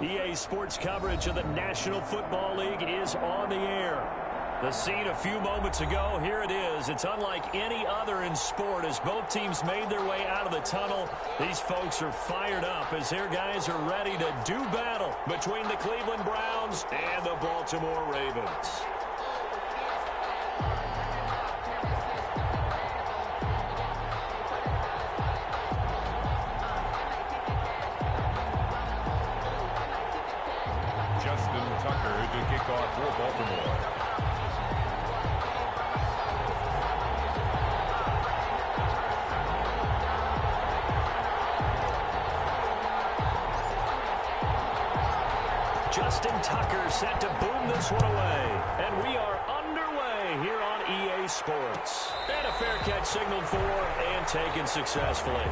EA Sports coverage of the National Football League is on the air. The scene a few moments ago, here it is. It's unlike any other in sport as both teams made their way out of the tunnel. These folks are fired up as their guys are ready to do battle between the Cleveland Browns and the Baltimore Ravens. Tucker to kick off for Baltimore. Justin Tucker set to boom this one away. And we are underway here on EA Sports. And a fair catch signaled for and taken successfully.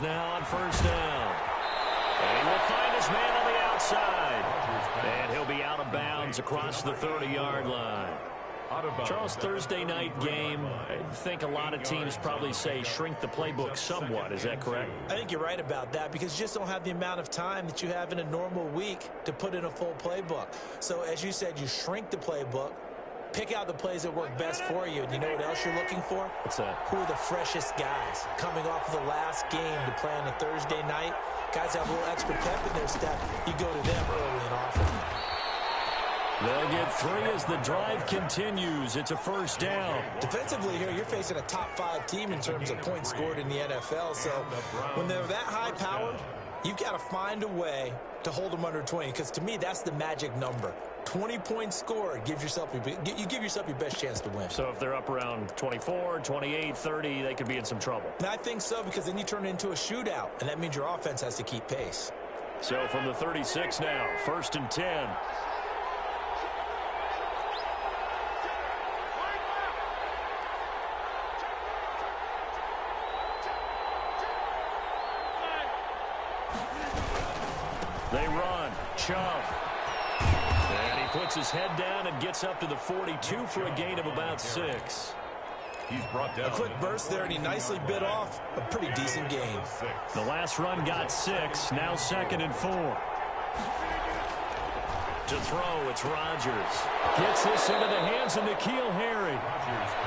Now on first down. And he will find his man on the outside. And he'll be out of bounds across the 30-yard line. Charles, Thursday night game, I think a lot of teams probably say shrink the playbook somewhat. Is that correct? I think you're right about that because you just don't have the amount of time that you have in a normal week to put in a full playbook. So as you said, you shrink the playbook. Pick out the plays that work best for you. And you know what else you're looking for? What's that? Who are the freshest guys coming off of the last game to play on a Thursday night? Guys have a little extra pep in their step. You go to them early and often. They'll get 3 as the drive continues. It's a first down. Defensively here, you're facing a top-5 team in terms of points scored in the NFL. So when they're that high-powered, you've got to find a way to hold them under 20 because to me, that's the magic number. 20 points scored, you give yourself your best chance to win. So if they're up around 24, 28, 30, they could be in some trouble. And I think so because then you turn it into a shootout, and that means your offense has to keep pace. So from the 36 now, first and 10. They run. Chubb. And he puts his head down and gets up to the 42 for a gain of about 6. He's brought down. A quick burst there, and he nicely bit off a pretty decent gain. The last run got 6. Now 2nd and 4. To throw, it's Rodgers. Gets this into the hands of N'Keal Harry.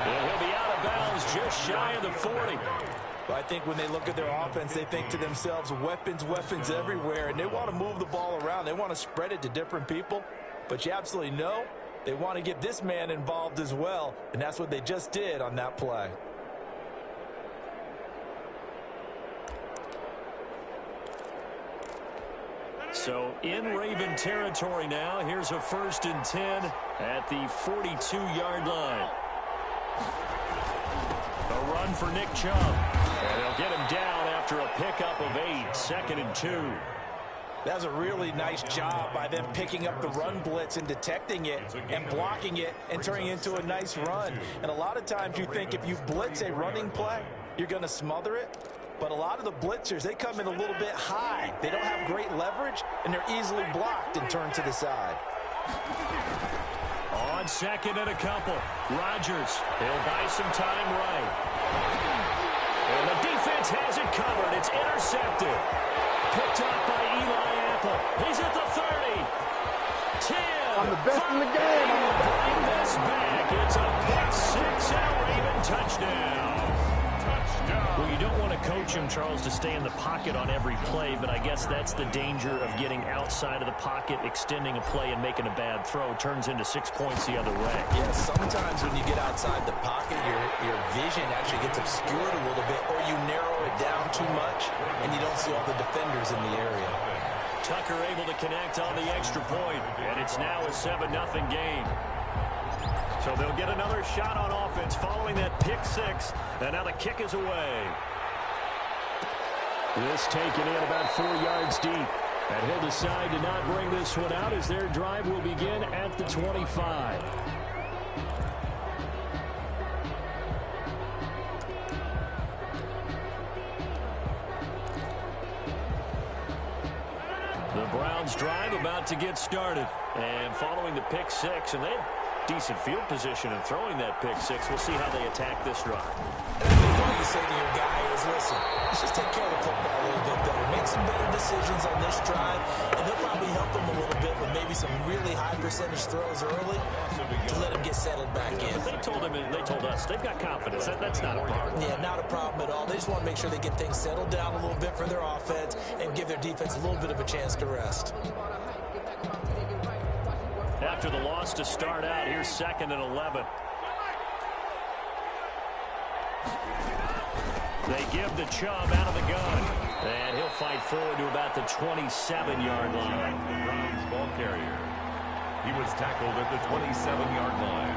And he'll be out of bounds just shy of the 40. But I think when they look at their offense, they think to themselves, weapons, weapons everywhere. And they want to move the ball around. They want to spread it to different people. But you absolutely know they want to get this man involved as well. And that's what they just did on that play. So in Raven territory now. Here's a first and 10 at the 42-yard line. A run for Nick Chubb. And they'll get him down after a pickup of 8. 2nd and 2. That was a really nice job by them picking up the run blitz and detecting it and blocking it and turning it into a nice run. And a lot of times you think if you blitz a running play, you're going to smother it. But a lot of the blitzers, they come in a little bit high. They don't have great leverage, and they're easily blocked and turned to the side. On 2nd and a couple. Rodgers, he'll buy some time right. And the defense has it covered. It's intercepted. Picked up by Eli Apple. He's at the 30. 10. I'm the best in the game. Bring this back. It's a pick 6 and a Raven touchdown. Well, you don't want to coach him, Charles, to stay in the pocket on every play, but I guess that's the danger of getting outside of the pocket, extending a play, and making a bad throw. Turns into 6 points the other way. Yeah, sometimes when you get outside the pocket, your vision actually gets obscured a little bit, or you narrow it down too much, and you don't see all the defenders in the area. Tucker able to connect on the extra point, and it's now a 7-0 game. So they'll get another shot on offense following that pick 6, and now the kick is away. This taken in about 4 yards deep. And he'll decide to not bring this one out as their drive will begin at the 25. The Browns drive about to get started. And following the pick six, and they have decent field position in throwing that pick six. We'll see how they attack this drive. And I think all you say to your guy is, listen, let's just take care of the football a little bit better. Make some better decisions on this drive, and they'll probably help them a little bit with maybe some really high percentage throws early to let him get settled back in. They told him, and they told us, they've got confidence. That's not a problem. Yeah, not a problem at all. They just want to make sure they get things settled down a little bit for their offense and give their defense a little bit of a chance to rest. After the loss to start out, here's 2nd and 11. They give the Chubb out of the gun. And he'll fight forward to about the 27-yard line. The Browns ball carrier. He was tackled at the 27-yard line.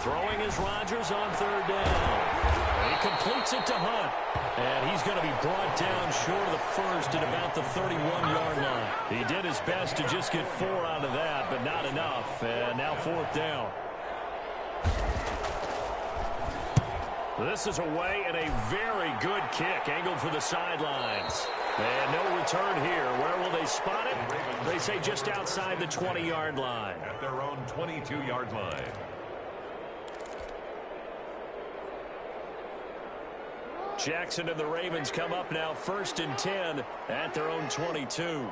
Throwing is Rodgers on 3rd down. And he completes it to Hunt. And he's going to be brought down short of the first at about the 31-yard line. He did his best to just get 4 out of that, but not enough. And now 4th down. This is away and a very good kick angled for the sidelines. And no return here. Where will they spot it? They say just outside the 20-yard line. At their own 22-yard line. Jackson and the Ravens come up now 1st and 10 at their own 22.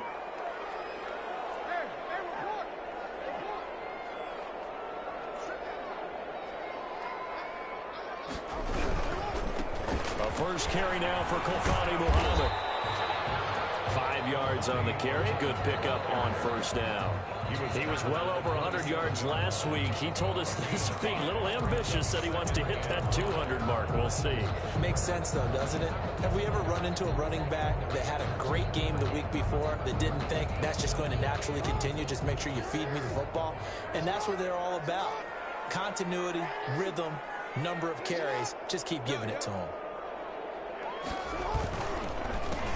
A first carry now for Kofani Muhammad. 5 yards on the carry. Good pickup on 1st down. He was well over 100 yards last week. He told us this week, a little ambitious, said he wants to hit that 200 mark. We'll see. Makes sense, though, doesn't it? Have we ever run into a running back that had a great game the week before that didn't think that's just going to naturally continue? Just make sure you feed me the football. And that's what they're all about. Continuity, rhythm, number of carries. Just keep giving it to them.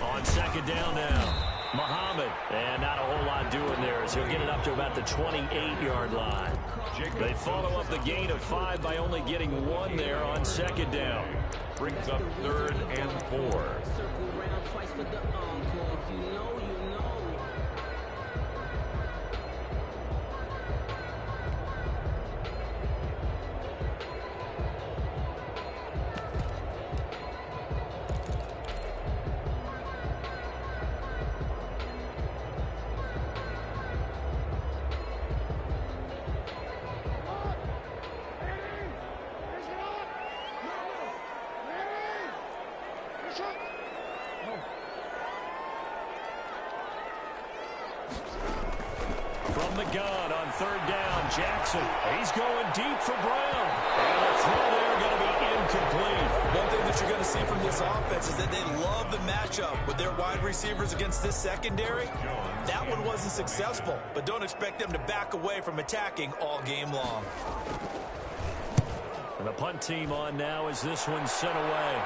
On 2nd down now. Muhammad, and not a whole lot doing there as he'll get it up to about the 28-yard line. They follow up the gain of 5 by only getting 1 there on 2nd down. Brings up 3rd and 4. From the gun on 3rd down, Jackson. He's going deep for Brown. And the throw there going to be incomplete. One thing that you're going to see from this offense is that they love the matchup with their wide receivers against this secondary. That one wasn't successful, but don't expect them to back away from attacking all game long. And the punt team on now as this one's sent away.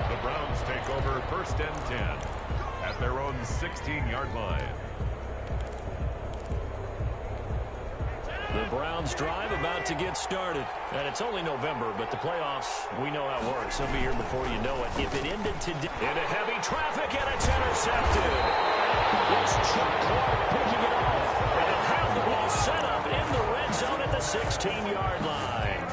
The Browns take over 1st and 10 at their own 16-yard line. The Browns drive about to get started. And it's only November, but the playoffs, we know how it works. They'll be here before you know it. If it ended today into heavy traffic, and it's intercepted. It's Chuck Clark picking it off. And he'll have the ball set up in the red zone at the 16-yard line.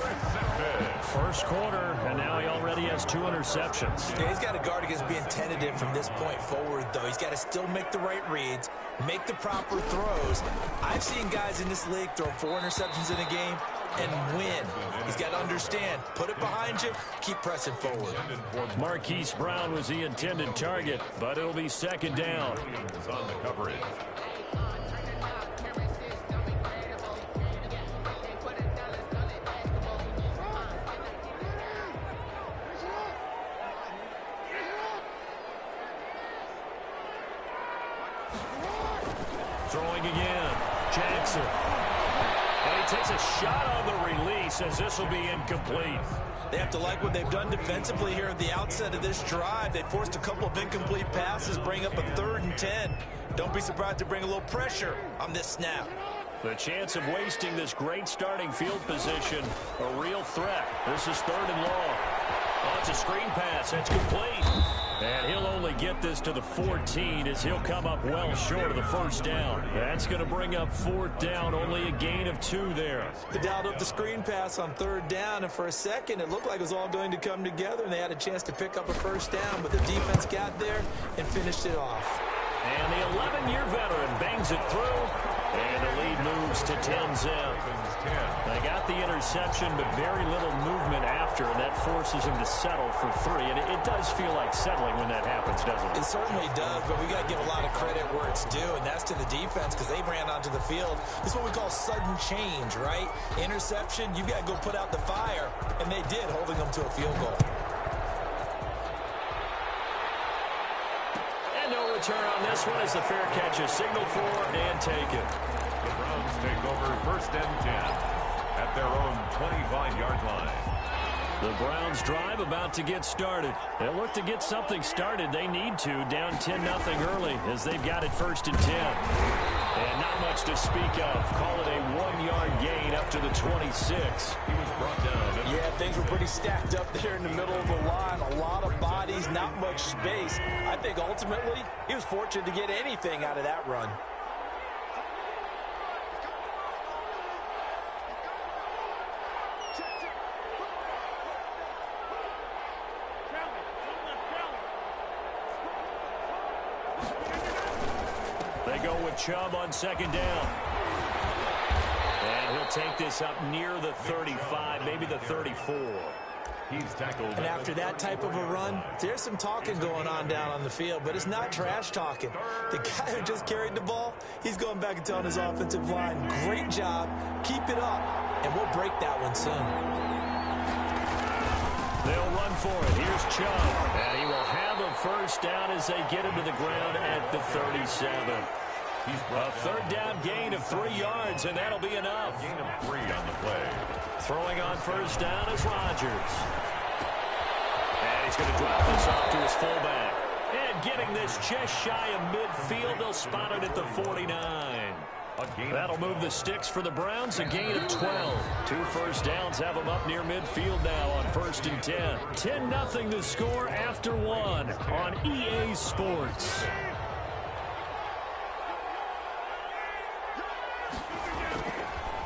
First quarter, and now he already has 2 interceptions. Yeah, he's got to guard against being tentative from this point forward, though. He's got to still make the right reads, make the proper throws. I've seen guys in this league throw 4 interceptions in a game and win. He's got to understand, put it behind you, keep pressing forward. Marquise Brown was the intended target, but it'll be 2nd down. On the coverage. Throwing again. Jackson. And he takes a shot on the release as this will be incomplete. They have to like what they've done defensively here at the outset of this drive. They forced a couple of incomplete passes, bring up a 3rd and 10. Don't be surprised to bring a little pressure on this snap. The chance of wasting this great starting field position, a real threat. This is 3rd and long. Oh, it's a screen pass. That's complete. And he'll only get this to the 14 as he'll come up well short of the 1st down. That's going to bring up 4th down, only a gain of 2 there. They dialed up the screen pass on 3rd down, and for a second it looked like it was all going to come together, and they had a chance to pick up a 1st down, but the defense got there and finished it off. And the 11-year veteran bangs it through, and the lead moves to 10-zip. They got the interception, but very little movement after, and that forces him to settle for 3. And it does feel like settling when that happens, doesn't it? It certainly does, but we got to give a lot of credit where it's due, and that's to the defense because they ran onto the field. This is what we call sudden change, right? Interception, you've got to go put out the fire, and they did, holding them to a field goal. No return on this one as the fair catch is signaled for and taken. The Browns take over 1st and 10 at their own 25-yard line. The Browns drive about to get started. They'll look to get something started. They need to, down 10-0 early as they've got it 1st and 10. And not much to speak of. Call it a 1-yard gain up to the 26. He was brought down. Yeah, things were pretty stacked up there in the middle of the line. A lot of bodies, not much space. I think ultimately he was fortunate to get anything out of that run. They go with Chubb on 2nd down. And he'll take this up near the 35, maybe the 34. He's tackled. And after that type of a run, there's some talking going on down on the field, but it's not trash talking. The guy who just carried the ball, he's going back and telling his offensive line, great job, keep it up, and we'll break that one soon. They'll run for it. Here's Chubb. And he will have a 1st down as they get him to the ground at the 37. He's a 3rd down gain of 3 yards, and that'll be enough. Gain of 3 on the play. Throwing on 1st down is Rodgers. And he's going to drop this off to his fullback. And getting this just shy of midfield, they'll spot it at the 49. That'll move the sticks for the Browns, a gain of 12. 2 1st downs have them up near midfield now on 1st and 10. 10-0 the score after 1 on EA Sports.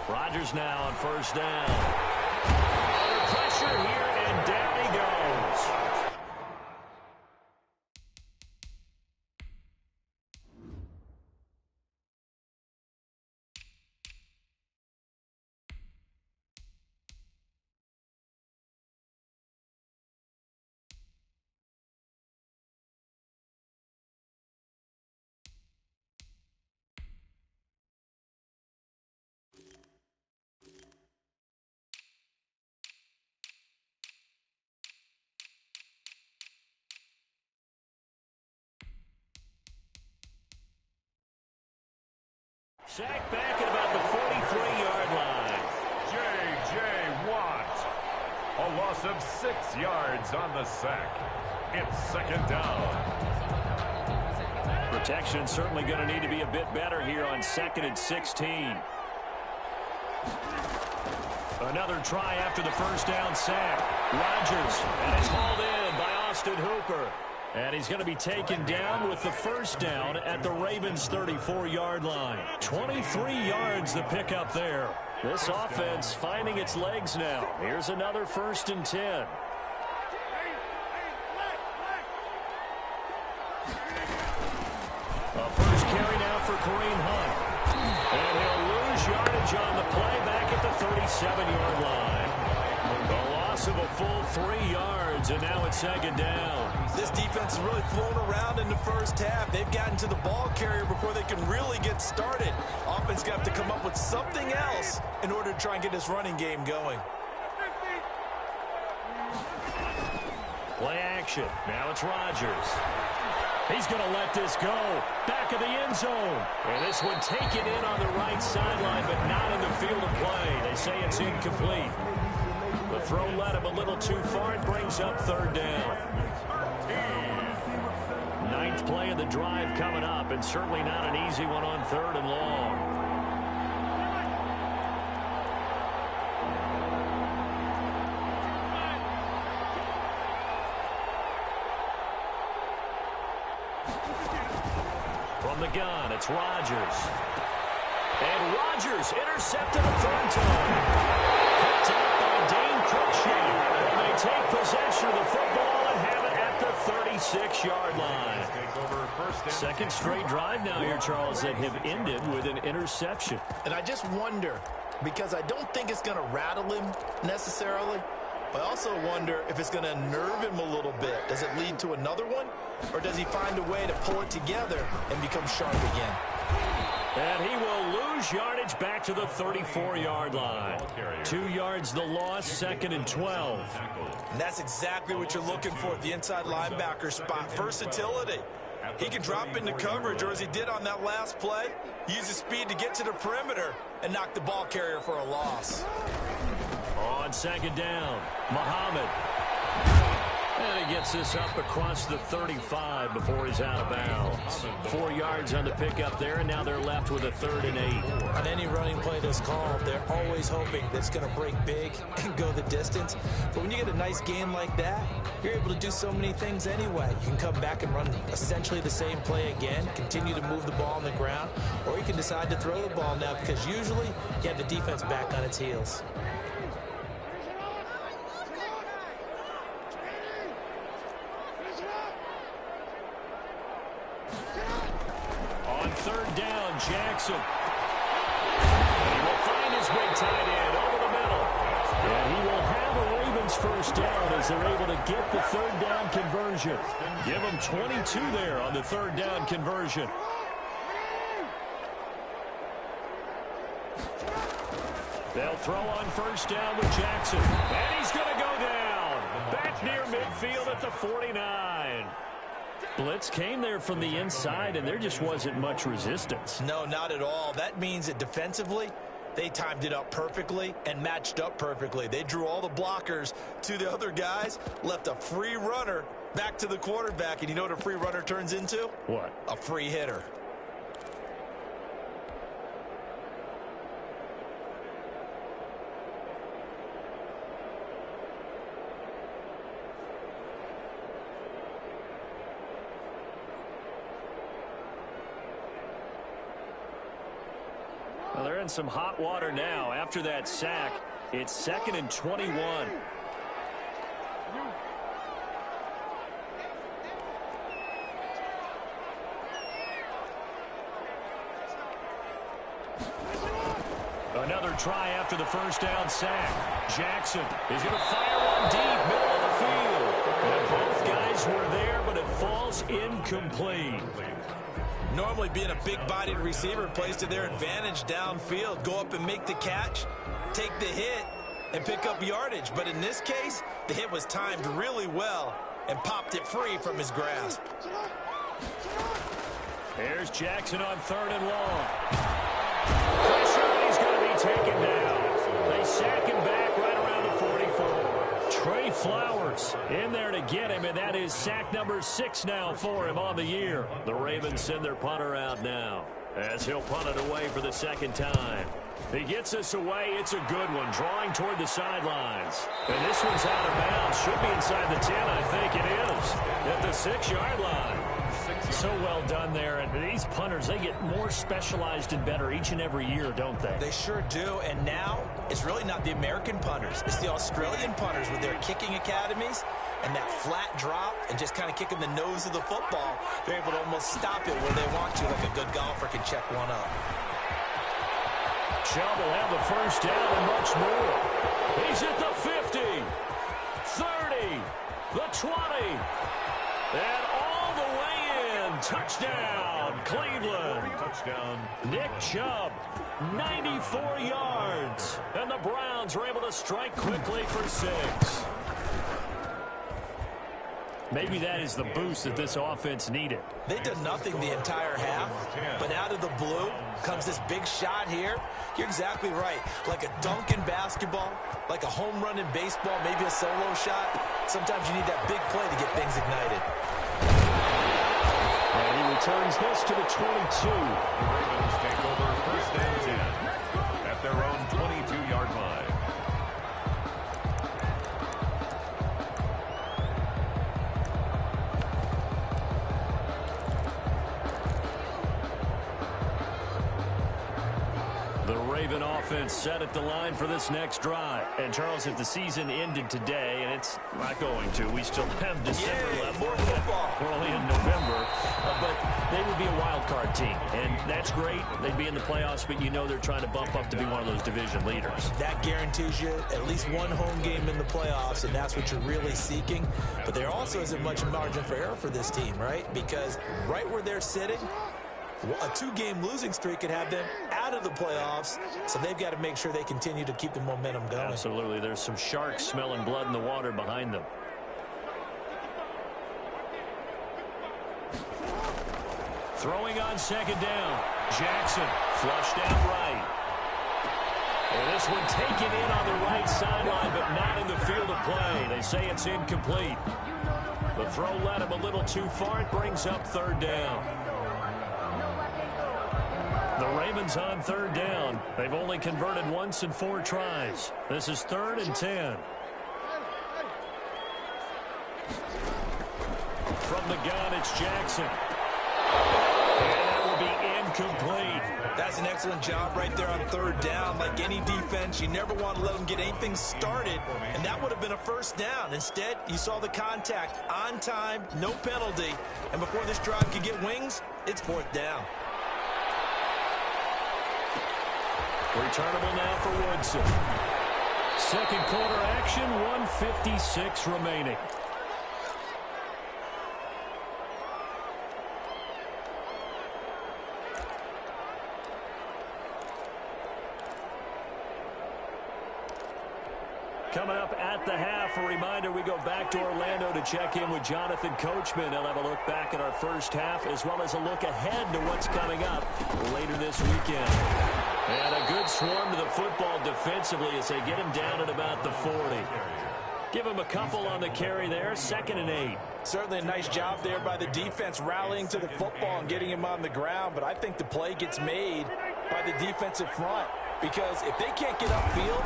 Rodgers now on 1st down. Under pressure here, and down he goes. Sack back at about the 43-yard line. J.J. Watt. A loss of 6 yards on the sack. It's 2nd down. Protection certainly going to need to be a bit better here on 2nd and 16. Another try after the 1st down sack. Rodgers, and it's hauled in by Austin Hooper. And he's going to be taken down with the 1st down at the Ravens' 34-yard line. 23 yards the pickup there. This offense finding its legs now. Here's another 1st and 10. A first carry now for Kareem Hunt. And he'll lose yardage on the play back at the 37-yard line. A loss of a full 3 yards, and now it's 2nd down. This defense has really flown around in the 1st half. They've gotten to the ball carrier before they can really get started. Offense got to come up with something else in order to try and get this running game going. Play action. Now it's Rodgers. He's going to let this go. Back of the end zone. And this one taken in on the right sideline, but not in the field of play. They say it's incomplete. The throw led him a little too far. It brings up third down. Ninth play of the drive coming up, and certainly not an easy one on third and long. From the gun, it's Rodgers. And Rodgers intercepted a third time. Picked up by Dane Cruikshank. And they take possession of the football and have it at the 36-yard line. Second straight drive now here, Charles, that have ended with an interception. And I just wonder, because I don't think it's going to rattle him necessarily, but I also wonder if it's going to nerve him a little bit. Does it lead to another one? Or does he find a way to pull it together and become sharp again? And he will lose yardage back to the 34-yard line. 2 yards the loss, 2nd and 12. And that's exactly what you're looking for at the inside linebacker spot. Versatility. He can drop into coverage, or as he did on that last play, use his speed to get to the perimeter and knock the ball carrier for a loss. On 2nd down, Muhammad. And he gets this up across the 35 before he's out of bounds. 4 yards on the pickup there, and now they're left with a 3rd and 8. On any running play that's called, they're always hoping that it's going to break big and go the distance. But when you get a nice game like that, you're able to do so many things anyway. You can come back and run essentially the same play again, continue to move the ball on the ground, or you can decide to throw the ball now because usually you have the defense back on its heels. Jackson. And he will find his big tight end over the middle. And he will have a Ravens first down as they're able to get the 3rd down conversion. Give him 22 there on the 3rd down conversion. They'll throw on first down with Jackson. And he's going to go down. Back near midfield at the 49. Blitz came there from the inside, and there just wasn't much resistance. No, not at all. That means that defensively, they timed it up perfectly and matched up perfectly. They drew all the blockers to the other guys, left a free runner back to the quarterback, and you know what a free runner turns into? What? A free hitter. Well, they're in some hot water now. After that sack, it's 2nd and 21. Another try after the first down sack. Jackson is going to fire one deep, middle of the field. And both guys were there, but it falls incomplete. Normally being a big-bodied receiver plays to their advantage downfield. Go up and make the catch, take the hit, and pick up yardage. But in this case, the hit was timed really well and popped it free from his grasp. Here's Jackson on 3rd and long. Pressure, and he's going to be taken down. They sack him back right around the 44. Trey Flowers in there to get him, and that is sack number 6 now for him on the year. The Ravens send their punter out now as he'll punt it away for the 2nd time. He gets this away. It's a good one, drawing toward the sidelines. And this one's out of bounds. Should be inside the 10, I think it is, at the 6-yard line. So well done there. And these punters, they get more specialized and better each and every year, don't they? They sure do. And now it's really not the American punters. It's the Australian punters with their kicking academies and that flat drop and just kind of kicking the nose of the football. They're able to almost stop it where they want to, like a good golfer can check one up. Chubb will have the first down and much more. He's at the 50, 30, the 20, and all the way in. Touchdown, Cleveland. Touchdown. Nick Chubb, 94 yards. And the Browns are able to strike quickly for 6. Maybe that is the boost that this offense needed. They did nothing the entire half, but out of the blue comes this big shot here. You're exactly right. Like a dunk in basketball, like a home run in baseball, maybe a solo shot. Sometimes you need that big play to get things ignited. And he returns this to the 22. The Ravens take over first and 10 at their own 22-yard line. The Raven offense set at the line for this next drive. And, Charles, if the season ended today, and it's not going to, we still have December left. More football. We're only in November. But they would be a wild card team. And that's great. They'd be in the playoffs, but you know they're trying to bump up to be one of those division leaders. That guarantees you at least one home game in the playoffs, and that's what you're really seeking. But there also isn't much margin for error for this team, right? Because right where they're sitting, a 2-game losing streak could have them out of the playoffs, so they've got to make sure they continue to keep the momentum going. Absolutely. There's some sharks smelling blood in the water behind them. Throwing on second down. Jackson flushed out right. And this one taken in on the right sideline, but not in the field of play. They say it's incomplete. The throw led him a little too far. It brings up third down. The Ravens on third down. They've only converted once in 4 tries. This is 3rd and 10. From the gun, it's Jackson. And that will be incomplete. That's an excellent job right there on third down. Like any defense, you never want to let them get anything started, and that would have been a first down. Instead, you saw the contact on time, no penalty, and before this drive could get wings, it's 4th down. Returnable now for Woodson. Second quarter action, 1:56 remaining. Coming up at the half, a reminder, we go back to Orlando to check in with Jonathan Coachman. He'll have a look back at our first half as well as a look ahead to what's coming up later this weekend. And a good swarm to the football defensively as they get him down at about the 40. Give him a couple on the carry there, 2nd and 8. Certainly a nice job there by the defense rallying to the football and getting him on the ground, but I think the play gets made by the defensive front. Because if they can't get upfield,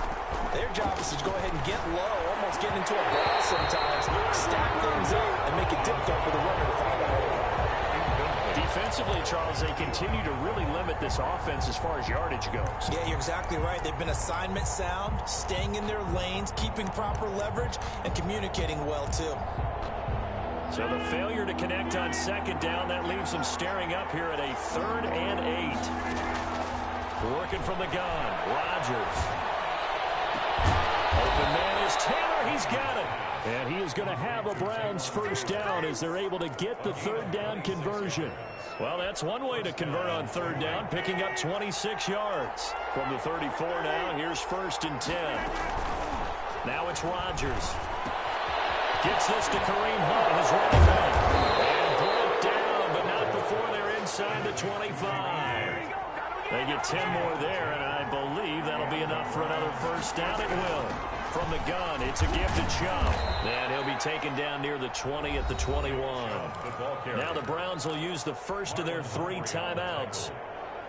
their job is to go ahead and get low, almost get into a ball sometimes, stack things up, and make it difficult for the runner to find a hole. Defensively, Charles, they continue to really limit this offense as far as yardage goes. Yeah, you're exactly right. They've been assignment sound, staying in their lanes, keeping proper leverage, and communicating well, too. So the failure to connect on second down, that leaves them staring up here at a 3rd and 8. Working from the gun, Rodgers. Open man is Taylor. He's got it. And he is going to have a Browns first down as they're able to get the 3rd down conversion. Well, that's one way to convert on 3rd down, picking up 26 yards. From the 34 now, here's 1st and 10. Now it's Rodgers. Gets this to Kareem Hunt, his running back. And brought down, but not before they're inside the 25. They get 10 more there, and I believe that'll be enough for another first down. It will. From the gun, it's a gifted shot. And he'll be taken down near the 20 at the 21. Now the Browns will use the first of their 3 timeouts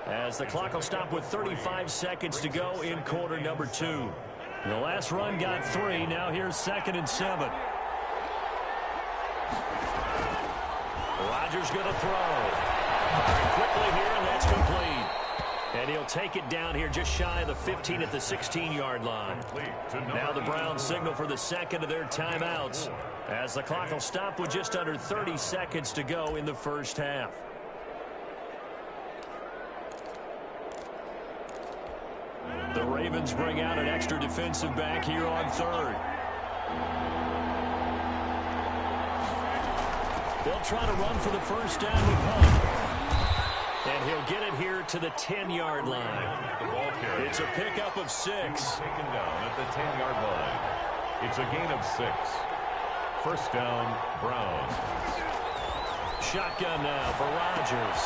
as the clock will stop with 35 seconds to go in quarter number 2. The last run got 3. Now here's 2nd and 7. Rodgers going to throw. Very quickly here, and that's complete. And he'll take it down here just shy of the 15 at the 16-yard line. Now the Browns signal for the second of their timeouts as the clock will stop with just under 30 seconds to go in the first half. The Ravens bring out an extra defensive back here on 3rd. They'll try to run for the first down with Hunt. And he'll get it here to the 10-yard line. It's a pickup of 6. Taken down at the 10-yard line. It's a gain of 6. First down, Browns. Shotgun now for Rodgers.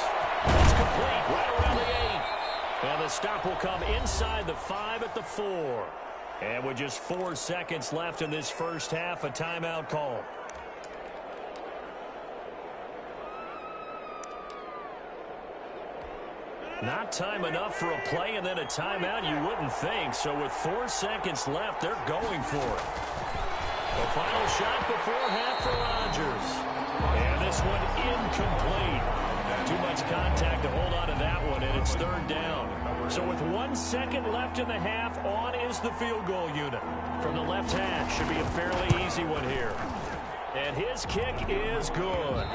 It's complete right around the 8. And the stop will come inside the 5 at the 4. And with just 4 seconds left in this first half, a timeout call. Not time enough for a play and then a timeout, you wouldn't think. So with 4 seconds left, they're going for it. The final shot before half for Rodgers. And this one incomplete. Too much contact to hold on to that one, and it's third down. So with 1 second left in the half, on is the field goal unit. From the left hash, should be a fairly easy one here. And his kick is good.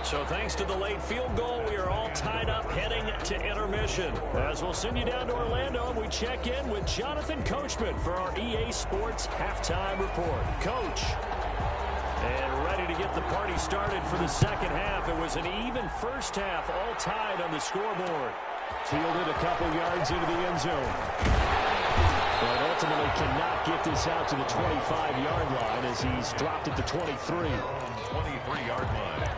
So thanks to the late field goal, we are all tied up heading to intermission. As we'll send you down to Orlando, we check in with Jonathan Coachman for our EA Sports Halftime Report. Coach. And ready to get the party started for the second half. It was an even first half, all tied on the scoreboard. Fielded a couple yards into the end zone. But ultimately cannot get this out to the 25-yard line as he's dropped at the 23. 23-yard line.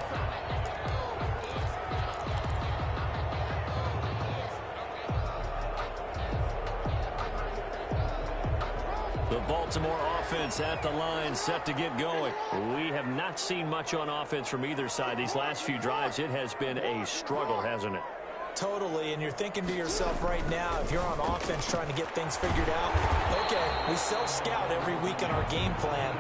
The Baltimore offense at the line, set to get going. We have not seen much on offense from either side. These last few drives, it has been a struggle, hasn't it? Totally, and you're thinking to yourself right now, if you're on offense trying to get things figured out, okay, we self-scout every week on our game plan.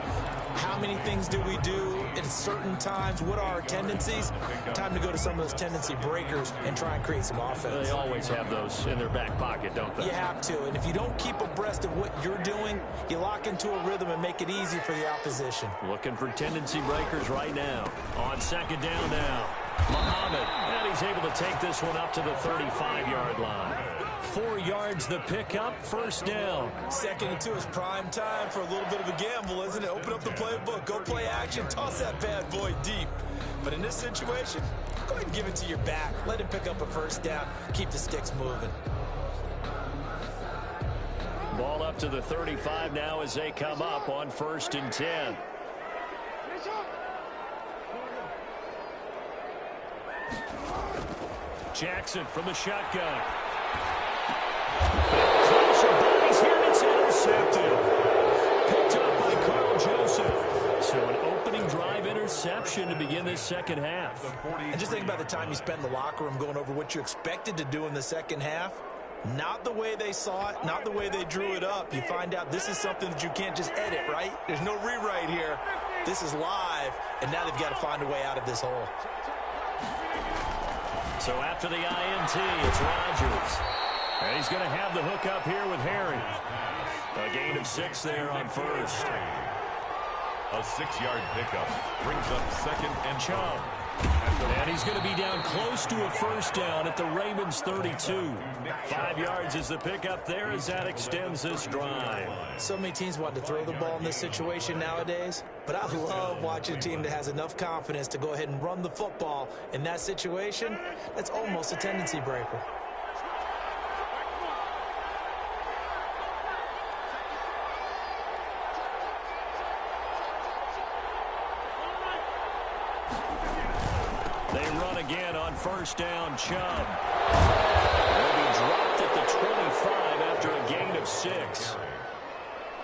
How many things do we do at certain times? What are our tendencies? Time to go to some of those tendency breakers and try and create some offense. They always have those in their back pocket, don't they? You have to, and if you don't keep abreast of what you're doing, you lock into a rhythm and make it easy for the opposition. Looking for tendency breakers right now. On second down now. Muhammad, and he's able to take this one up to the 35-yard line. 4 yards the pickup, first down. Second and 2 is prime time for a little bit of a gamble, isn't it? Open up the playbook, go play action, toss that bad boy deep. But in this situation, go ahead and give it to your back. Let him pick up a first down, keep the sticks moving. Ball up to the 35 now as they come up on 1st and 10. Jackson from the shotgun. Close bodies here, and it's intercepted. Picked up by Carl Joseph. So an opening drive interception to begin this second half. And just think about the time you spent in the locker room going over what you expected to do in the second half. Not the way they saw it, not the way they drew it up. You find out this is something that you can't just edit, right? There's no rewrite here. This is live, and now they've got to find a way out of this hole. So after the INT, it's Rodgers. And he's going to have the hook up here with Harry. A gain of 6 there on first. A 6-yard pickup brings up second and Chubb. And he's going to be down close to a first down at the Ravens 32. 5 yards is the pickup there as that extends this drive. So many teams want to throw the ball in this situation nowadays, but I love watching a team that has enough confidence to go ahead and run the football. In that situation, that's almost a tendency breaker. They run again on first down. Chubb will be dropped at the 25 after a gain of 6.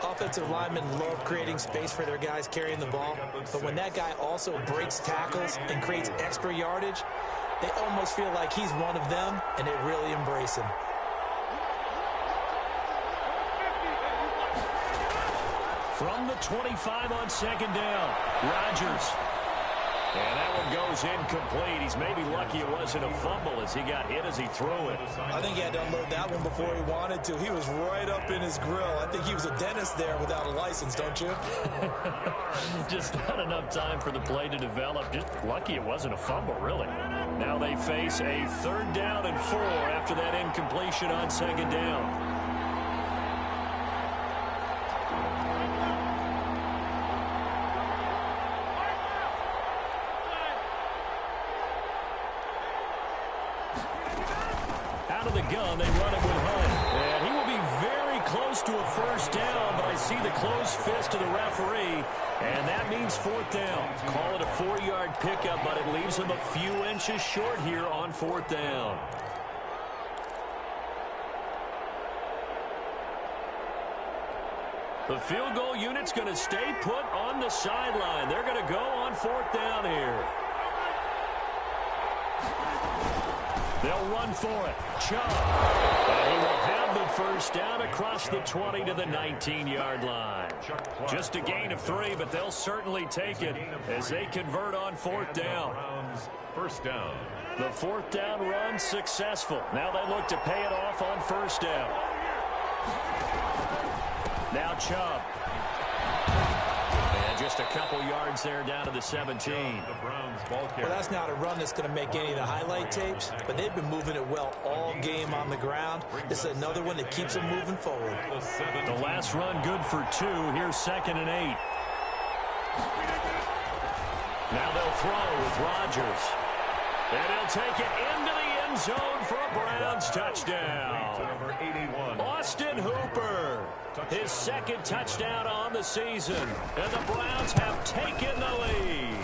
Offensive linemen love creating space for their guys carrying the ball, but when that guy also breaks tackles and creates extra yardage, they almost feel like he's one of them, and they really embrace him. From the 25 on second down, Rodgers. And that one goes incomplete. He's maybe lucky it wasn't a fumble as he got hit as he threw it. I think he had to unload that one before he wanted to. He was right up in his grill. I think he was a dentist there without a license, don't you? Just not enough time for the play to develop. Just lucky it wasn't a fumble, really. Now they face a 3rd down and 4 after that incompletion on second down. Out of the gun, they run it with Hunt. And he will be very close to a first down, but I you see the closed fist of the referee, and that means fourth down. Call it a 4-yard pickup, but it leaves him a few inches short here on fourth down. The field goal unit's going to stay put on the sideline. They're going to go on fourth down here. They'll run for it. Chubb. And he will have the first down across the 20 to the 19-yard line. Just a gain of 3, but they'll certainly take it as they convert on fourth down. First down. The fourth down run successful. Now they look to pay it off on first down. Now Chubb. And just a couple yards there down to the 17. Well, that's not a run that's going to make any of the highlight tapes, but they've been moving it well all game on the ground. This is another one that keeps them moving forward. The last run good for 2. Here's 2nd and 8. Now they'll throw with Rodgers. And he'll take it into the end zone for a Browns touchdown. Number 81. Austin Hooper. His 2nd touchdown on the season. And the Browns have taken the lead.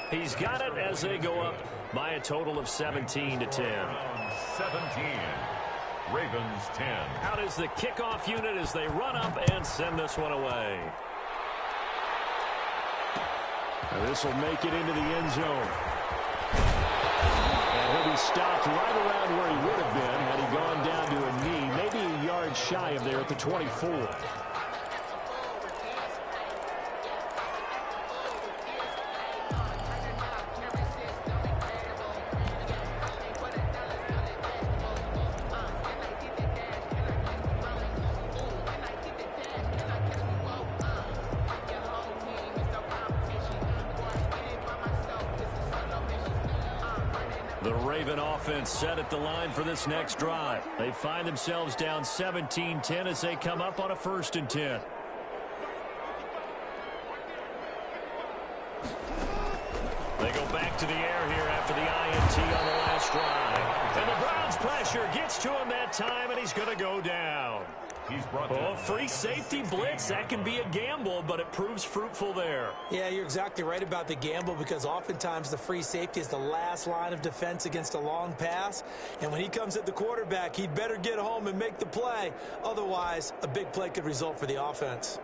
He's got it as they go up by a total of 17 to 10. 17. Ravens 10. Out is the kickoff unit as they run up and send this one away. This will make it into the end zone. And he'll be stopped right around where he would have been had he gone down to a knee, maybe a yard shy of there at the 24. The Raven offense set at the line for this next drive. They find themselves down 17-10 as they come up on a 1st and 10. They go back to the air here after the INT on the last drive. And the Browns pressure gets to him that time, and he's going to go down. He's brought Oh, free safety blitz. That can be a gamble, but it proves fruitful there. Yeah, you're exactly right about the gamble because oftentimes the free safety is the last line of defense against a long pass. And when he comes at the quarterback, he'd better get home and make the play. Otherwise, a big play could result for the offense.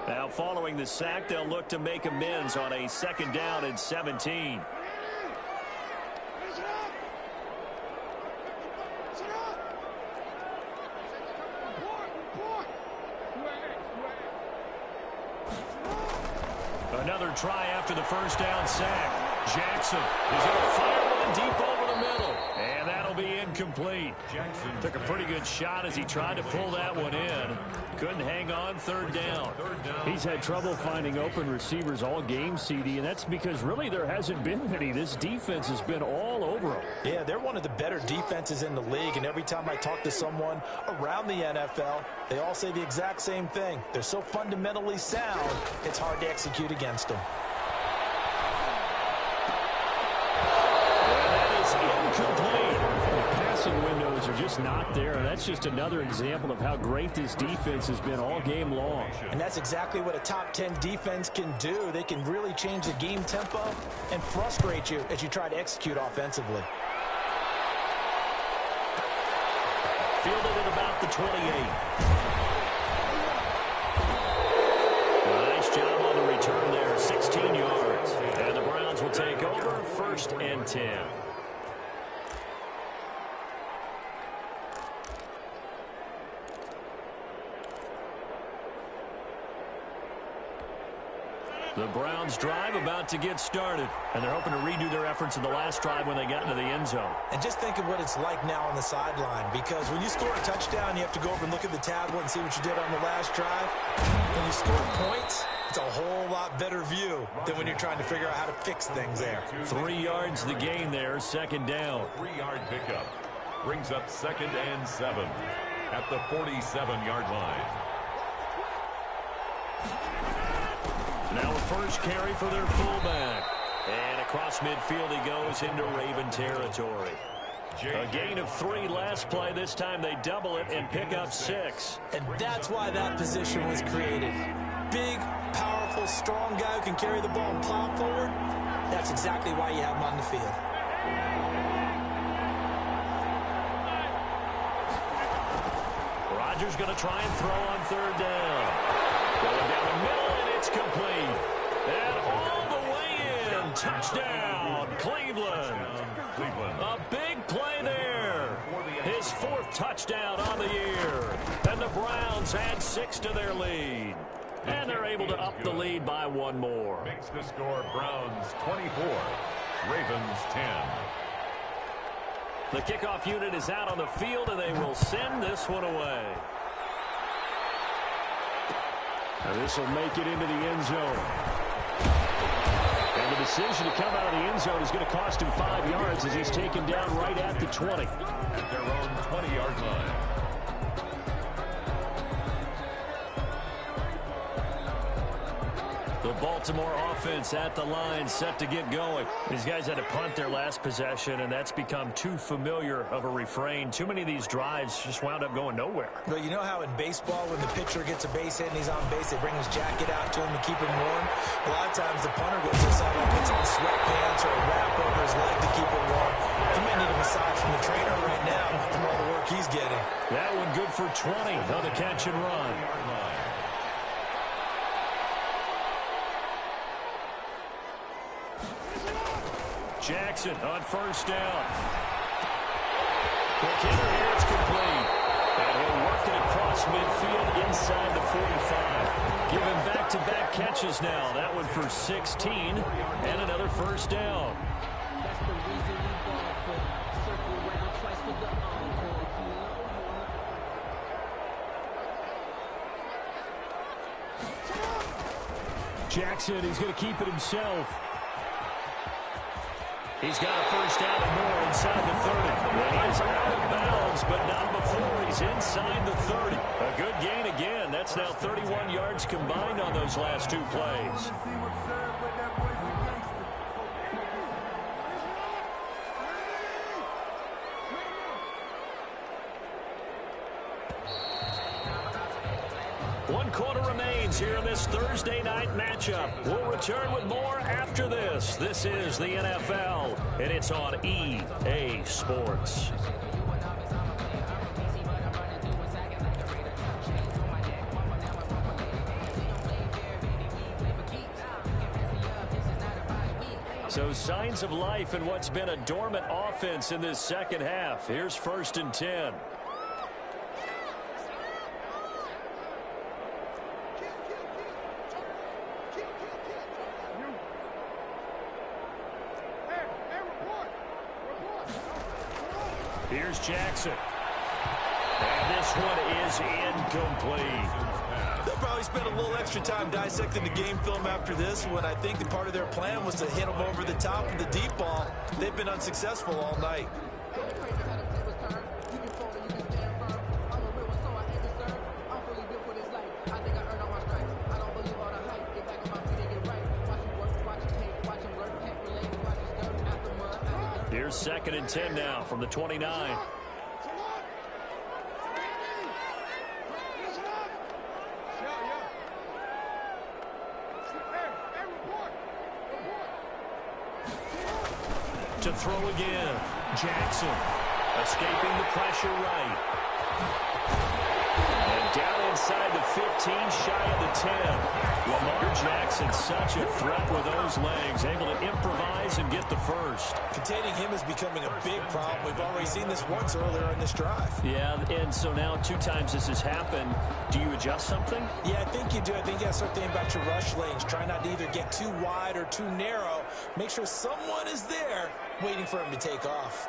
Now, following the sack, they'll look to make amends on a 2nd down and 17. Another try after the first down sack. Jackson is going to fire one deep over the middle. And that'll be incomplete. Jackson took a pretty good shot as he tried to pull that one in. Couldn't hang on 3rd down. He's had trouble finding open receivers all game, CD, and that's because really there hasn't been many. This defense has been all over them. Yeah, they're one of the better defenses in the league, and every time I talk to someone around the NFL, they all say the exact same thing. They're so fundamentally sound, it's hard to execute against them. Windows are just not there. That's just another example of how great this defense has been all game long. And that's exactly what a top 10 defense can do. They can really change the game tempo and frustrate you as you try to execute offensively. Fielded at about the 28. Nice job on the return there, 16 yards. And the Browns will take over 1st and 10. The Browns drive about to get started, and they're hoping to redo their efforts in the last drive when they got into the end zone. And just think of what it's like now on the sideline, because when you score a touchdown, you have to go over and look at the tablet and see what you did on the last drive. When you score points, it's a whole lot better view than when you're trying to figure out how to fix things there. 3 yards the gain there, 2nd down. 3-yard pickup brings up 2nd and 7 at the 47-yard line. Now a first carry for their fullback. And across midfield he goes into Raven territory. A gain of 3 last play. This time they double it and pick up 6. And that's why that position was created. Big, powerful, strong guy who can carry the ball and plow forward. That's exactly why you have him on the field. Rodgers going to try and throw on 3rd down. Going down the middle, and it's complete. And all the way in. Touchdown, Cleveland. A big play there. His 4th touchdown on the year. And the Browns add 6 to their lead. And they're able to up the lead by 1 more. Makes the score Browns 24, Ravens 10. The kickoff unit is out on the field, and they will send this one away. And this will make it into the end zone. And the decision to come out of the end zone is going to cost him 5 yards as he's taken down right at the 20. At their own 20-yard line. The Baltimore offense at the line, set to get going. These guys had to punt their last possession, and that's become too familiar of a refrain. Too many of these drives just wound up going nowhere. But you know how in baseball, when the pitcher gets a base hit and he's on base, they bring his jacket out to him to keep him warm? A lot of times the punter goes inside and puts on sweatpants or a wrap over his leg to keep him warm. He may need a massage from the trainer right now from all the work he's getting. That one good for 20 on the catch and run. Jackson on 1st down. Quick hitter here, it's complete. And he'll work it across midfield inside the 45. Giving back-to-back catches now. That one for 16 and another 1st down. Jackson, he's going to keep it himself. He's got a 1st down and more inside the 30. And he's out of bounds, but not before he's inside the 30. A good gain again. That's now 31 yards combined on those last 2 plays. One quarter remains here in this Thursday night matchup. We'll return with more after this. This is the NFL, and it's on EA Sports. So signs of life in what's been a dormant offense in this second half. Here's 1st and 10. Here's Jackson. And this one is incomplete. They'll probably spend a little extra time dissecting the game film after this one. I think the part of their plan was to hit them over the top with the deep ball. They've been unsuccessful all night. Here's 2nd and 10 now from the 29. To throw again. Jackson escaping the pressure right. And down inside the 15, shy of the 10. Lamar Jackson, such a threat with those legs, able to improvise and get the 1st. Containing him is becoming a big problem. We've already seen this once earlier in this drive. Yeah, and so now 2 times this has happened. Do you adjust something? Yeah, I think you do. I think you got to start thinking about your rush lanes. Try not to either get too wide or too narrow. Make sure someone is there waiting for him to take off.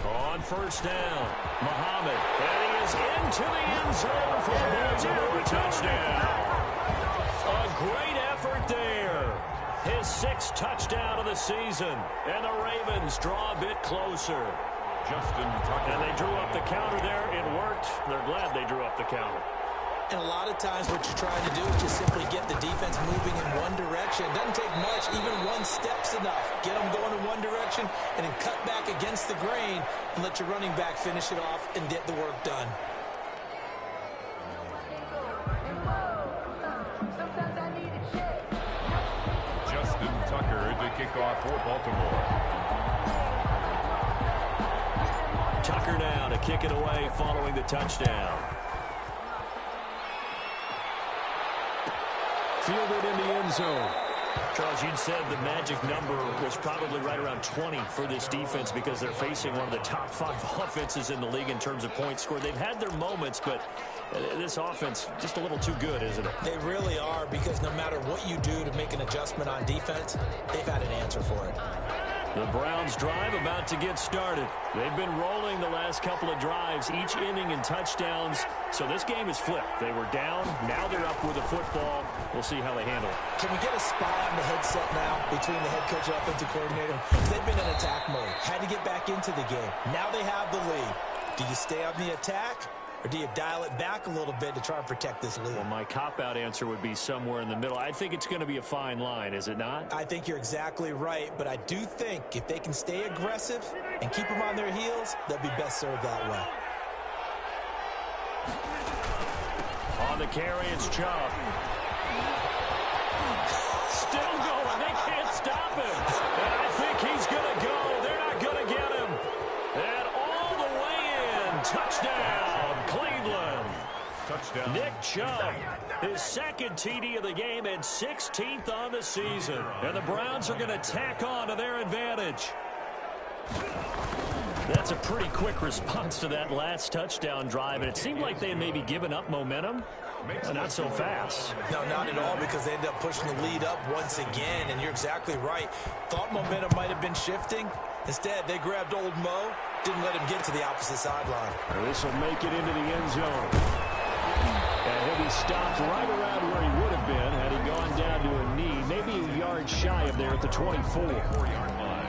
On 1st down, Muhammad, and he is into the end zone for a Baltimore touchdown. A great effort there. His 6th touchdown of the season, and the Ravens draw a bit closer. Justin Tucker. And they drew up the counter there. It worked. They're glad they drew up the counter. And a lot of times what you're trying to do is just simply get the defense moving in one direction. It doesn't take much. Even one step's enough. Get them going in one direction and then cut back against the grain and let your running back finish it off and get the work done. Justin Tucker to kick off for Baltimore. Tucker now to kick it away following the touchdown. Fielded in the end zone. Charles, you'd said the magic number was probably right around 20 for this defense because they're facing one of the top 5 offenses in the league in terms of points scored. They've had their moments, but this offense just a little too good, isn't it? They really are, because no matter what you do to make an adjustment on defense, they've had an answer for it. The Browns drive about to get started. They've been rolling the last couple of drives, each inning in touchdowns. So this game is flipped. They were down. Now they're up with the football. We'll see how they handle it. Can we get a spy on the headset now between the head coach and offensive coordinator? Because they've been in attack mode. Had to get back into the game. Now they have the lead. Do you stay on the attack? Or do you dial it back a little bit to try and protect this lead? Well, my cop-out answer would be somewhere in the middle. I think it's going to be a fine line, is it not? I think you're exactly right, but I do think if they can stay aggressive and keep them on their heels, they'll be best served that way. On the carry, it's Chubb. Still going. They can't stop him. And I think he's going to go. They're not going to get him. And all the way in. Touchdown. Cleveland. Touchdown. Nick Chubb, his second TD of the game and 16th on the season. And the Browns are going to tack on to their advantage. That's a pretty quick response to that last touchdown drive. And it seemed like they had maybe given up momentum. Not so fast. No, not at all, because they ended up pushing the lead up once again. And you're exactly right. Thought momentum might have been shifting. Instead, they grabbed old Mo, didn't let him get to the opposite sideline. This will make it into the end zone. And he'll be stopped right around where he would have been had he gone down to a knee, maybe a yard shy of there at the 24. 4-yard line.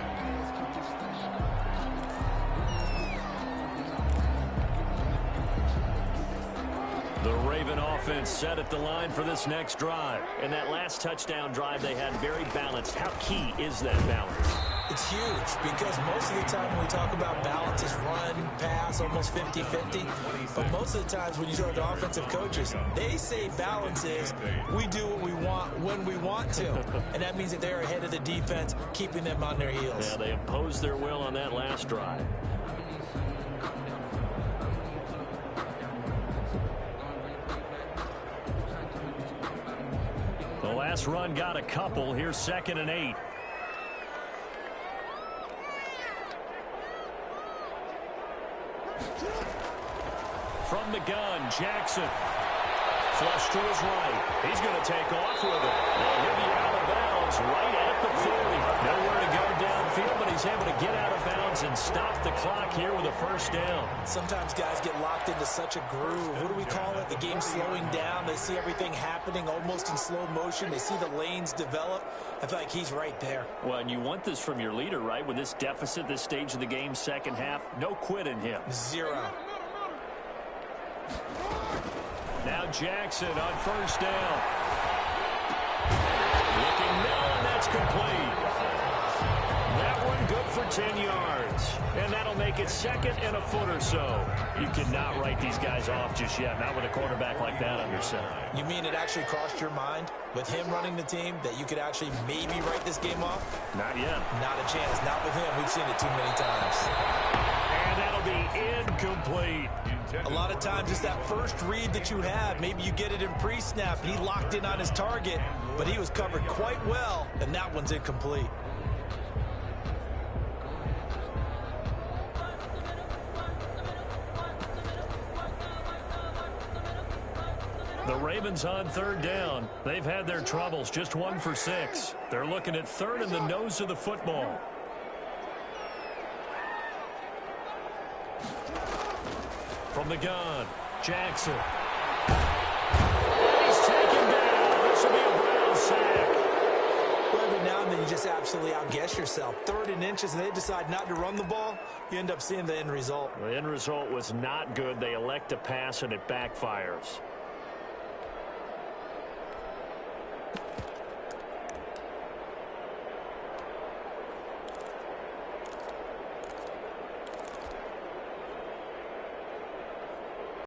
The Raven offense set at the line for this next drive. And that last touchdown drive they had very balanced. How key is that balance? It's huge, because most of the time when we talk about balance, is run, pass, almost 50-50. But most of the times when you talk to offensive coaches, they say balance is we do what we want when we want to. And that means that they're ahead of the defense, keeping them on their heels. Yeah, they imposed their will on that last drive. The last run got a couple. Here's 2nd and 8. From the gun, Jackson. Flush to his right. He's going to take off with it. He'll be out of bounds right at the 40. Nowhere to go downfield, but he's able to get out of bounds and stop the clock here with a first down. Sometimes guys get locked into such a groove. What do we call it? The game's slowing down. They see everything happening almost in slow motion. They see the lanes develop. I feel like he's right there. Well, and you want this from your leader, right? With this deficit, this stage of the game, second half, no quit in him. Zero. Now Jackson on first down. Looking now, and that's complete. That one good for 10 yards. And that'll make it 2nd and a foot or so. You cannot write these guys off just yet, not with a quarterback like that under center. You mean it actually crossed your mind, with him running the team, that you could actually maybe write this game off? Not yet. Not a chance. Not with him. We've seen it too many times. And that'll be incomplete. A lot of times it's that first read that you have. Maybe you get it in pre-snap, and he locked in on his target, but he was covered quite well, and that one's incomplete. The Ravens on 3rd down. They've had their troubles, just 1 for 6. They're looking at 3rd in the nose of the football. From the gun, Jackson. He's taken down. This will be a Browns sack. Well, every now and then you just absolutely outguess yourself. 3rd and inches, and they decide not to run the ball. You end up seeing the end result. The end result was not good. They elect to pass, and it backfires.